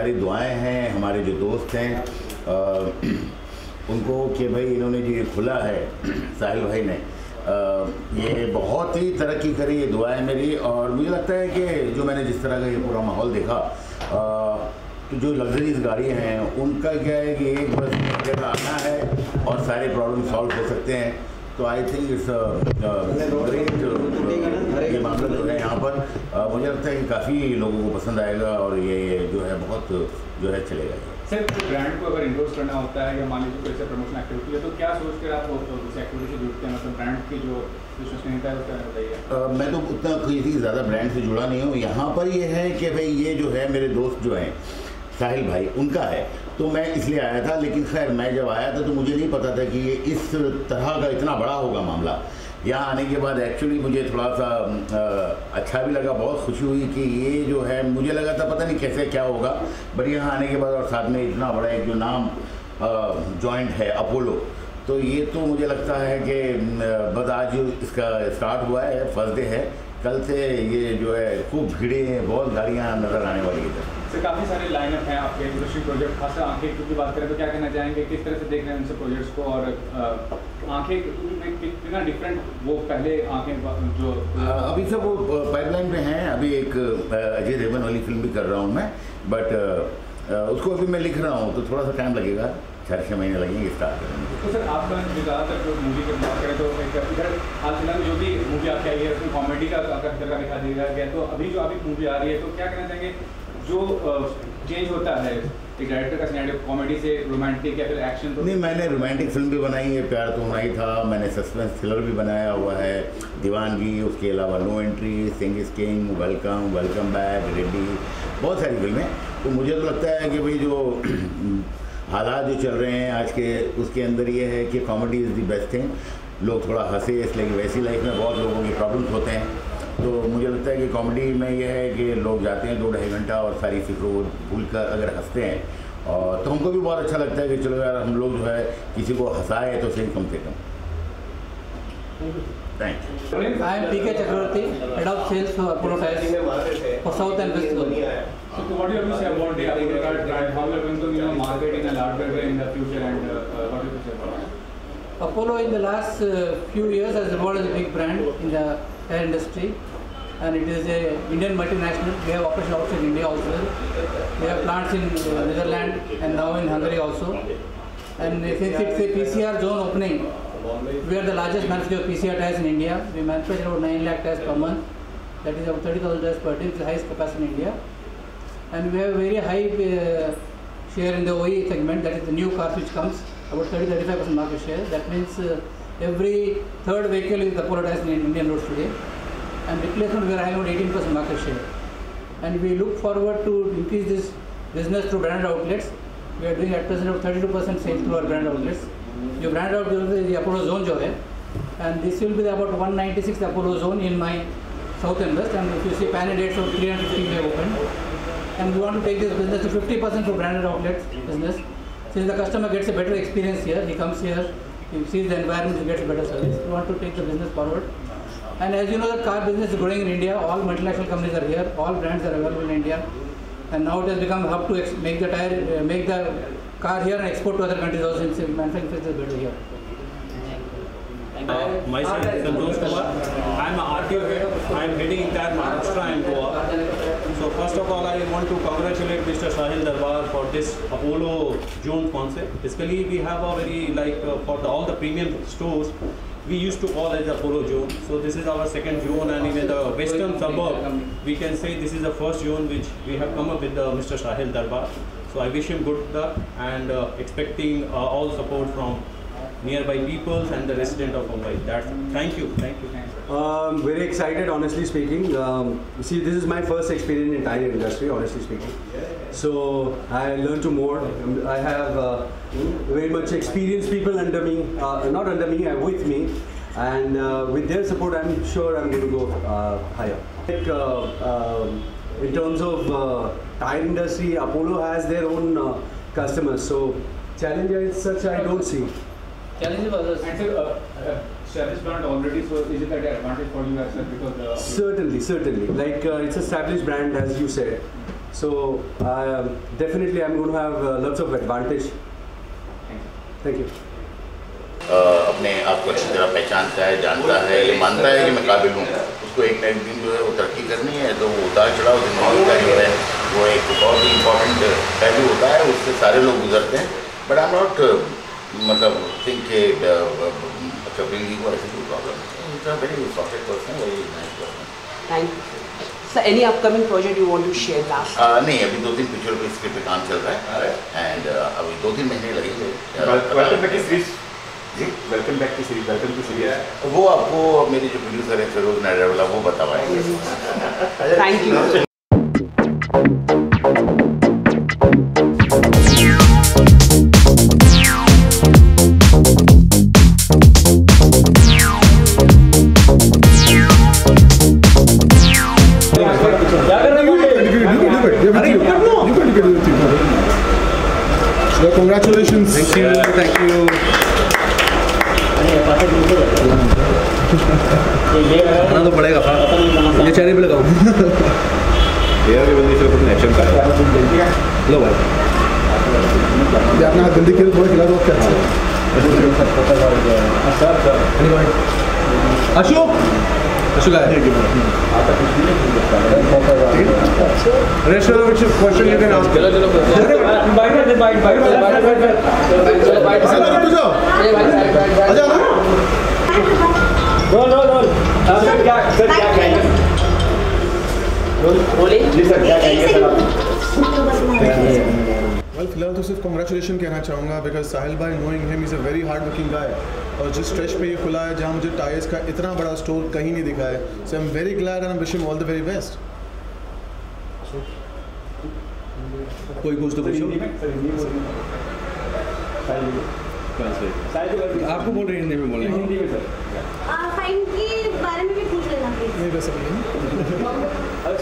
सारी दुआएं हैं हमारे जो दोस्त हैं उनको कि भाई इन्होंने जो ये खुला है साहिल भाई ने ये बहुत ही तरक्की करी, ये दुआ है मेरी। और मुझे लगता है कि जो मैंने जिस तरह का ये पूरा माहौल देखा तो जो लग्जरीज गाड़ियाँ हैं उनका क्या है कि एक बस जगह आना है और सारे प्रॉब्लम सॉल्व हो सकते हैं। तो आई थिंक इट्स ग्रेट ये मामला जो है यहाँ पर मुझे लगता है कि काफ़ी लोगों को पसंद आएगा और ये जो है बहुत जो है चलेगा। सर ब्रांड को अगर इंडोर्स करना होता है या मान लीजिए कोई प्रमोशन एक्टिविटी है तो क्या सोच कर आप उस एक्टिविटी से जुड़ते हैं, मतलब ब्रांड की जो विश्वसनीयता है उसका बताइए। मैं तो उतना किसी ज़्यादा ब्रांड से जुड़ा नहीं हूँ। यहाँ पर ये है कि भाई ये जो है मेरे दोस्त जो हैं साहिल भाई उनका है तो मैं इसलिए आया था। लेकिन खैर मैं जब आया था तो मुझे नहीं पता था कि ये इस तरह का इतना बड़ा होगा मामला। यहाँ आने के बाद एक्चुअली मुझे थोड़ा सा अच्छा भी लगा, बहुत खुशी हुई कि ये जो है मुझे लगा था पता नहीं कैसे क्या होगा, बट यहाँ आने के बाद और साथ में इतना बड़ा एक जो नाम जॉइंट है अपोलो, तो ये तो मुझे लगता है कि बस आज इसका स्टार्ट हुआ है, फर्स्ट डे है, कल से ये जो है खूब भीड़े हैं, बहुत गाड़ियाँ नज़र आने वाली है। सर काफ़ी सारे लाइनअप हैं आपके इंडस्ट्री प्रोजेक्ट, खासकर आंखें की बात करें तो क्या कहना चाहेंगे, किस तरह से देख रहे हैं उनसे प्रोजेक्ट्स को, और आंखें कितना डिफरेंट वो पहले आंखें जो अभी सब वो पाइपलाइन में हैं। अभी एक अजय देवगन वाली फिल्म भी कर रहा हूँ मैं, बट उसको अभी मैं लिख रहा हूँ तो थोड़ा सा टाइम लगेगा, 4-6 महीने लगेंगे स्टार्ट करने में। तो सर आपका जो ज़्यादातर जो मूवी की बात करें तो इधर हाल फिलहाल में जो भी मूवी आपकी आई है उसमें कॉमेडी का तरह दिखा दिया गया, तो अभी जो अभी मूवी आ रही है तो क्या कहना चाहेंगे जो चेंज होता है एक डायरेक्टर का सिनेरियो कॉमेडी से रोमांटिक या फिर एक्शन? तो नहीं, मैंने रोमांटिक फिल्म भी बनाई है, प्यार तो होना ही था, मैंने सस्पेंस थ्रिलर भी बनाया हुआ है, दीवानगी, उसके अलावा No Entry, Singh is King, Welcome, Welcome Back, Ready, बहुत सारी फिल्में। तो मुझे तो लगता है कि भाई जो हालात जो चल रहे हैं आज के, उसके अंदर ये है कि comedy is the best thing. लोग थोड़ा हंसे, इसलिए वैसी लाइफ में बहुत लोगों के प्रॉब्लम्स होते हैं, तो मुझे लगता है कि कॉमेडी में ये है कि लोग जाते हैं 2-2.5 घंटा और सारी फिक्र को भूल कर अगर हंसते हैं, और तो हमको भी बहुत अच्छा लगता है कि चलो यार हम लोग जो है किसी को हंसाए तो सही कम से कम। Thank you. I am P.K. Chakravarti, head of sales for Apollo Tyres for South and West Zone. So what do you have to say about the Apollo Tyres brand? How you are going to market in a larger way in the future, and what do you say about it? Apollo in the last few years has evolved as a big brand in the air industry, and it is a Indian multinational. We have operations outside India also. We have plants in Netherlands and now in Hungary also. And since it's a PCR zone opening, we are the largest manufacturer of PCR tires in India. We manufacture about 9 lakh tires per month. That is about 30,000 tires per day. It's the highest capacity in India. And we have a very high share in the OE segment. That is the new cars which comes, about 30-35% market share. That means every third vehicle is Apollo tires in Indian roads today. And replacement we are having about 18% market share. And we look forward to increase this business through branded outlets. We are doing at present about 32% sales through our branded outlets. जो branded outlet is the Apollo zone जो है, and this will be about 196 Apollo zone in my south and west. And if you see pan dates of 350 we have opened, and we want to take this business to 50% for branded outlets business. Since the customer gets a better experience here, he comes here, he sees the environment, he gets better service. We want to take the business forward. And as you know, the car business is growing in India. All multinational companies are here. All brands are available in India. And now it has become a hub to make the tire, make the car here and export to other countries also, since manufacturing facilities are better here. Myself is Santosh Kumar. I am a RTO head. I am heading entire Maharashtra and Goa. So first of all, I want to congratulate Mr. Sahil Darbar for this Apollo Zone concept. Basically, we have a very for all the premium stores, we used to call it the Apollo Zone. So this is our second zone, and even the western suburb, we can say this is the first zone which we have come up with Mr. Sahil Darbar. So I wish him good luck, and expecting all support from nearby peoples and the resident of Mumbai. Thank you. Very excited, honestly speaking. See, this is my first experience in tire industry, honestly speaking. So I learned to more. I have very much experienced people under me, not under me, with me, and with their support, I'm sure I'm going to go higher. In terms of tire industry, Apollo has their own customers. So challenge as such I don't see. Challenges for others. And sir, established brand already, so is it an advantage for you as well? Because certainly, like it's established brand, as you said. So definitely I'm going to have lots of advantage. Thank you. अपने आप को अच्छी तरह पहचानता है, जानता है, ये मानता है कि मैं काबिल हूँ, उसको एक ना एक दिन जो है वो तरक्की करनी है, तो वो उतार चढ़ाव जिंदगी का जो है वो एक बहुत ही इम्पोर्टेंट पहलू होता है, उससे सारे लोग गुजरते हैं. बट आई एम नॉट मतलब थिंक के कपिल जी को ऐसी कोई प्रॉब्लम नहीं. It's a very soft person, very nice person. Thank you. So any upcoming project you want to share last? नहीं, अभी 2-3 पिक्चर पे स्क्रिप्ट पे काम चल रहा है एंड अभी 2-3 महीने लगेंगे. वेलकम बैक की सीरीज जी, वेलकम बैक की सीरीज, वेलकम टू सीरीज, वो आपको मेरे जो प्रोड्यूसर है फिरोज नायडर वाला वो बता पाएंगे. Thank you. Congratulations. Thank you. Thank you. खाना तो पड़ेगा, ये चेहरे पे लगाओ. एक्शन का लो भाई, अपना हाथ जल्दी खेल, थोड़ा खिला दो. क्या Ashok rest of which question you can ask. Well, फिलहाल तो सिर्फ कॉन्ग्रेचुलेशन कहना चाहूँगा बिकॉज साहिल भाई, knowing him, is a very hard working गाय. और जिस स्ट्रेच पे ये खुला है जहाँ मुझे टायर्स का इतना बड़ा स्टोर कहीं नहीं दिखा है, so I am very glad and I wish him all the very best. कोई कुछ तो पूछो. आपको बोल रहे हिंदी में बोल रहे हैं. फाइन के बारे में भी पूछ लेना प्लीज. नहीं वैसे भी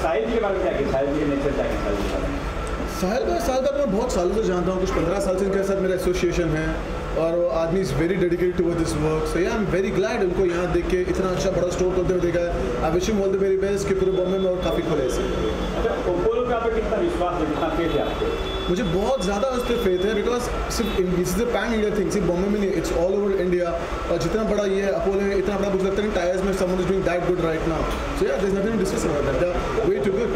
साहिल के बारे में क्या है, साहिल के नेचर क्या है? साहिल भाई मैं बहुत सालों से जानता हूँ, कुछ 15 साल से इनके साथ मेरा एसोसिएशन है और वो आदमी is very dedicated toward this work. So yeah I am very glad उनको यहाँ देख के इतना अच्छा बड़ा स्टोर करते हुए देखा है. आई wish him all the very best कि पूरे बॉम्बे में और काफ़ी खुले ऐसे. अच्छा, अपोलो पे आप कितना विश्वास है आपको? मुझे बहुत ज़्यादा उस पर फेथ है बिकॉज सिर्फ this is the pan India thing, सिर्फ बॉम्बे में नहीं, इट्स ऑल ओवर इंडिया. और जितना बड़ा ये है अपोलो है, इतना बड़ा मुझे लगता है टायर्स में someone is doing that good right now. So yeah there is nothing to discuss about that. Way too good.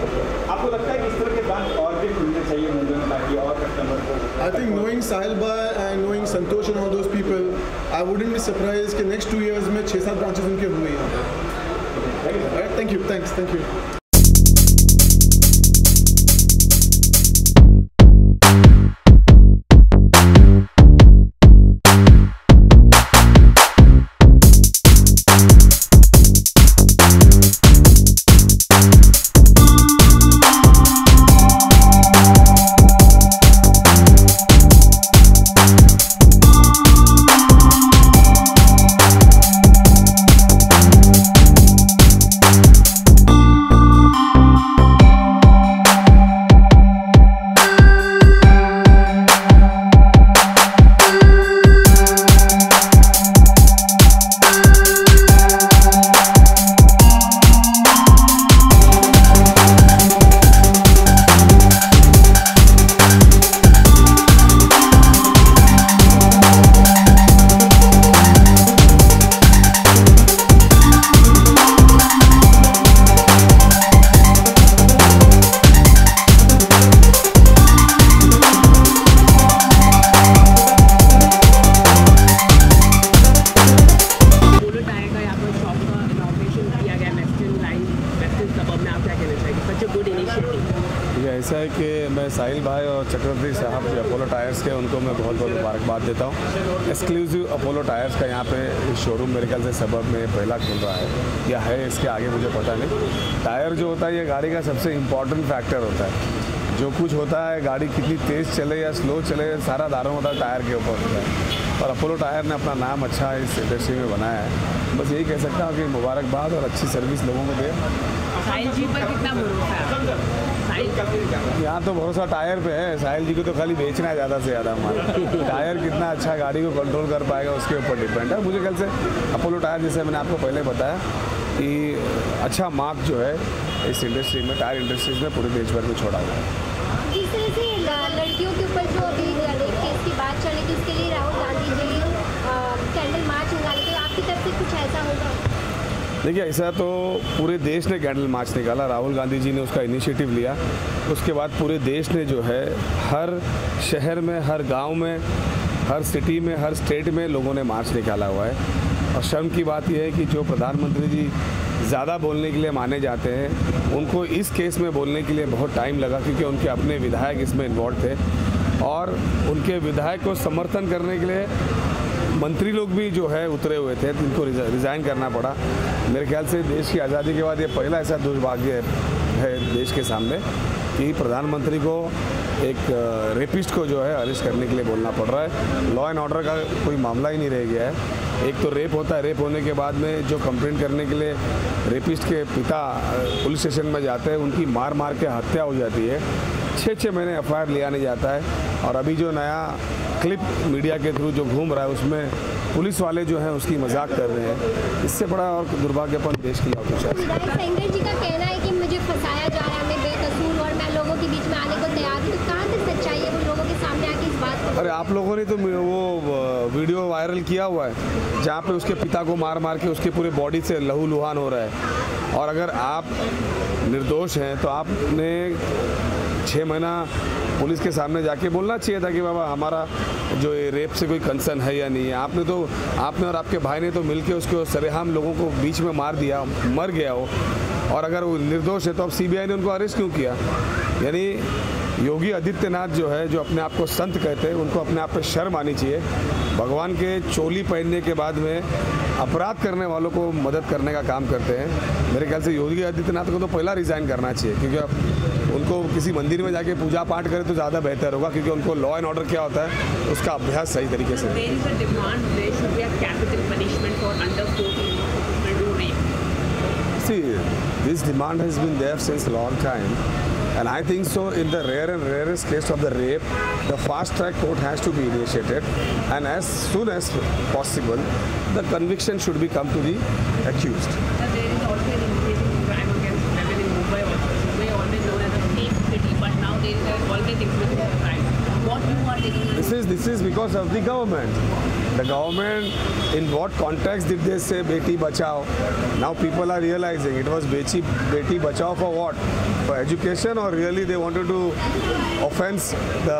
आपको लगता है कि इस तरह के ब्रांच और भी खुलने चाहिए मुंबई में ताकि और कस्टमर को? I think knowing Sahil Bhai and knowing Santosh and all those people, I wouldn't be surprised कि next 2 years में 6-7 branches उनके हुए हैं. Alright, thank you, thank you. ऐसा है कि मैं साहिल भाई और चक्रवर्ती साहब जो अपोलो टायर्स के उनको मैं बहुत बहुत मुबारकबाद देता हूँ। एक्सक्लूसिव अपोलो टायर्स का यहाँ पे शोरूम मेरे ख्याल से सबब में पहला खुल रहा है या है, इसके आगे मुझे पता नहीं। टायर जो होता है ये गाड़ी का सबसे इम्पॉर्टेंट फैक्टर होता है। जो कुछ होता है गाड़ी कितनी तेज़ चले या स्लो चले सारा दारों होता है टायर के ऊपर होता है, और अपोलो टायर ने अपना नाम अच्छा इस इंडस्ट्री में बनाया है। बस यही कह सकता हूँ कि मुबारकबाद और अच्छी सर्विस लोगों को दे। साहिल जी पर कितना भरोसा है? यहाँ तो भरोसा टायर पे है, साहिल जी को तो खाली बेचना है ज़्यादा से ज़्यादा हमारा। टायर कितना अच्छा गाड़ी को कंट्रोल कर पाएगा उसके ऊपर डिपेंड है। मुझे ख्याल से अपोलो टायर जैसे मैंने आपको पहले बताया कि अच्छा मार्क जो है इस इंडस्ट्री में, टायर इंडस्ट्रीज में पूरे देश भर में छोड़ा हुआ है। जिस तरह से लड़कियों के ऊपर जो अभी रेप केस की बात चल रही थी, उसके लिए राहुल गांधी जी कैंडल मार्च निकाले, तो आपकी तरफ से कुछ ऐसा होगा? देखिए, ऐसा तो पूरे देश ने कैंडल मार्च निकाला, राहुल गांधी जी ने उसका इनिशिएटिव लिया। उसके बाद पूरे देश ने जो है हर शहर में, हर गांव में, हर सिटी में, हर स्टेट में लोगों ने मार्च निकाला हुआ है। और शर्म की बात यह है कि जो प्रधानमंत्री जी ज़्यादा बोलने के लिए माने जाते हैं, उनको इस केस में बोलने के लिए बहुत टाइम लगा, क्योंकि उनके अपने विधायक इसमें इन्वॉल्व थे और उनके विधायक को समर्थन करने के लिए मंत्री लोग भी जो है उतरे हुए थे, जिनको रिज़ाइन करना पड़ा। मेरे ख्याल से देश की आज़ादी के बाद ये पहला ऐसा दुर्भाग्य है देश के सामने कि प्रधानमंत्री को एक रेपिस्ट को जो है अरेस्ट करने के लिए बोलना पड़ रहा है। लॉ एंड ऑर्डर का कोई मामला ही नहीं रह गया है। एक तो रेप होता है, रेप होने के बाद में जो कंप्लेंट करने के लिए रेपिस्ट के पिता पुलिस स्टेशन में जाते हैं, उनकी मार मार के हत्या हो जाती है। 6 महीने FIR लिया नहीं जाता है। और अभी जो नया क्लिप मीडिया के थ्रू जो घूम रहा है, उसमें पुलिस वाले जो हैं उसकी मजाक कर रहे हैं। इससे बड़ा और दुर्भाग्यपूर्ण देश की और कुछ है। विधायक सेंगर जी का कहना है कि मुझे फंसाया जा रहा है, मैं बेकसूर और मैं लोगों के बीच में आने को तैयार हूँ। तो कहाँ से सच्चाई है, वो लोगों के सामने आके इस बात को? अरे आप लोगों ने तो वो वीडियो वायरल किया हुआ है जहाँ पे उसके पिता को मार मार के उसके पूरे बॉडी से लहूलुहान हो रहा है। और अगर आप निर्दोष हैं तो आपने 6 महीना पुलिस के सामने जाके बोलना चाहिए था कि बाबा हमारा जो ये रेप से कोई कंसर्न है या नहीं है। आपने और आपके भाई ने तो मिलके उसको सरेआम लोगों को बीच में मार दिया, मर गया वो। और अगर वो निर्दोष है तो अब CBI ने उनको अरेस्ट क्यों किया? यानी योगी आदित्यनाथ जो है, जो अपने आप को संत कहते हैं, उनको अपने आप पे शर्म आनी चाहिए। भगवान के चोली पहनने के बाद में अपराध करने वालों को मदद करने का काम करते हैं। मेरे ख्याल से योगी आदित्यनाथ को तो पहला रिज़ाइन करना चाहिए, क्योंकि उनको किसी मंदिर में जाके पूजा पाठ करें तो ज़्यादा बेहतर होगा, क्योंकि उनको लॉ एंड ऑर्डर क्या होता है उसका अभ्यास सही तरीके से। See, this demand has been there since a long time, and I think so in the rare and rarest case of the rape, the fast track court has to be initiated, and as soon as possible, the conviction should be come to the accused. There is also an increase in crime against women in Mumbai also. Mumbai always known as a safe city, but now there is always increase in crime. What you are taking? This is because of the government. The government, in what context did they say Beti Bachao? Now people are realizing it was Beti Bachao for what? For education, or really they wanted to offense the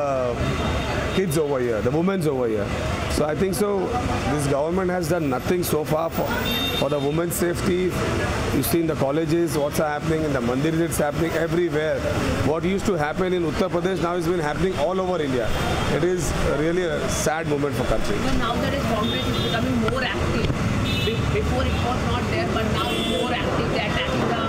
kids over here, the women's over here. So I think so this government has done nothing so far for the women's safety. You see in the colleges what's happening, in the mandirs it's happening everywhere. What used to happen in Uttar Pradesh now has been happening all over India. It is really a sad moment for country. So now that is Congress is becoming more active. Before it was not there, but now more active. They are attacking the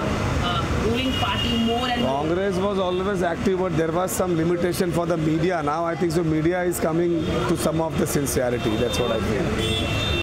ruling party more and more. Congress was always active, but there was some limitation for the media. Now I think so media is coming to some of the sincerity. That's what I feel.